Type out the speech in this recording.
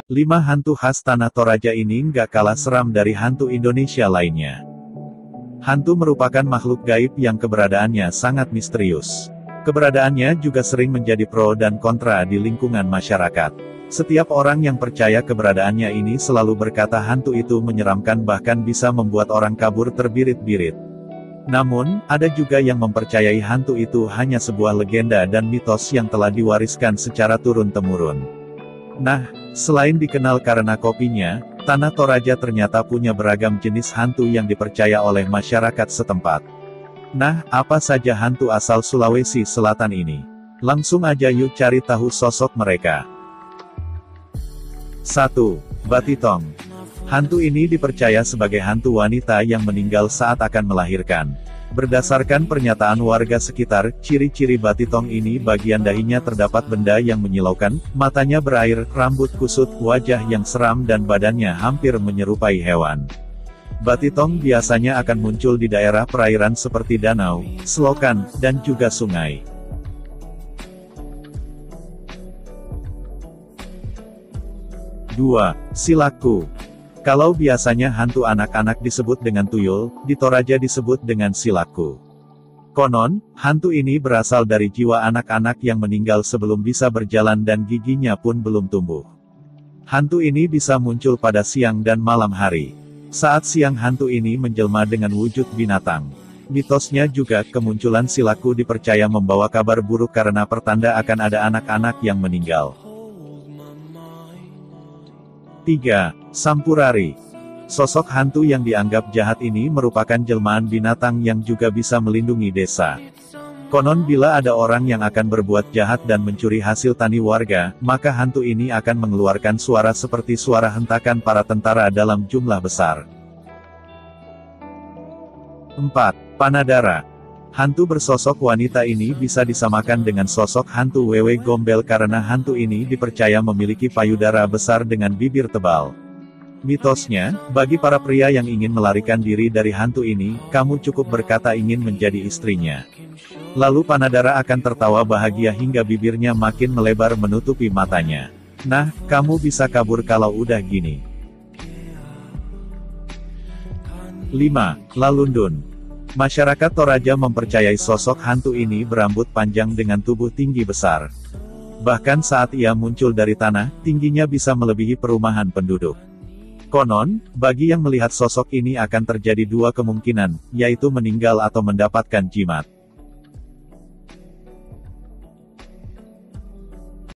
5 hantu khas Tanah Toraja ini nggak kalah seram dari hantu Indonesia lainnya. Hantu merupakan makhluk gaib yang keberadaannya sangat misterius. Keberadaannya juga sering menjadi pro dan kontra di lingkungan masyarakat. Setiap orang yang percaya keberadaannya ini selalu berkata hantu itu menyeramkan, bahkan bisa membuat orang kabur terbirit-birit. Namun, ada juga yang mempercayai hantu itu hanya sebuah legenda dan mitos yang telah diwariskan secara turun-temurun. Nah, selain dikenal karena kopinya, Tanah Toraja ternyata punya beragam jenis hantu yang dipercaya oleh masyarakat setempat. Nah, apa saja hantu asal Sulawesi Selatan ini? Langsung aja yuk cari tahu sosok mereka. 1. Batitong. Hantu ini dipercaya sebagai hantu wanita yang meninggal saat akan melahirkan. Berdasarkan pernyataan warga sekitar, ciri-ciri Batitong ini bagian dahinya terdapat benda yang menyilaukan, matanya berair, rambut kusut, wajah yang seram dan badannya hampir menyerupai hewan. Batitong biasanya akan muncul di daerah perairan seperti danau, selokan, dan juga sungai. 2. Silaku. Kalau biasanya hantu anak-anak disebut dengan tuyul, di Toraja disebut dengan silaku. Konon, hantu ini berasal dari jiwa anak-anak yang meninggal sebelum bisa berjalan dan giginya pun belum tumbuh. Hantu ini bisa muncul pada siang dan malam hari. Saat siang hantu ini menjelma dengan wujud binatang. Mitosnya juga, kemunculan silaku dipercaya membawa kabar buruk karena pertanda akan ada anak-anak yang meninggal. 3. Sampurari. Sosok hantu yang dianggap jahat ini merupakan jelmaan binatang yang juga bisa melindungi desa. Konon bila ada orang yang akan berbuat jahat dan mencuri hasil tani warga, maka hantu ini akan mengeluarkan suara seperti suara hentakan para tentara dalam jumlah besar. 4. Panadara. Hantu bersosok wanita ini bisa disamakan dengan sosok hantu Wewe Gombel karena hantu ini dipercaya memiliki payudara besar dengan bibir tebal. Mitosnya, bagi para pria yang ingin melarikan diri dari hantu ini, kamu cukup berkata ingin menjadi istrinya. Lalu Panadara akan tertawa bahagia hingga bibirnya makin melebar menutupi matanya. Nah, kamu bisa kabur kalau udah gini. 5. Lalundun. Masyarakat Toraja mempercayai sosok hantu ini berambut panjang dengan tubuh tinggi besar. Bahkan saat ia muncul dari tanah, tingginya bisa melebihi perumahan penduduk. Konon, bagi yang melihat sosok ini akan terjadi 2 kemungkinan, yaitu meninggal atau mendapatkan jimat.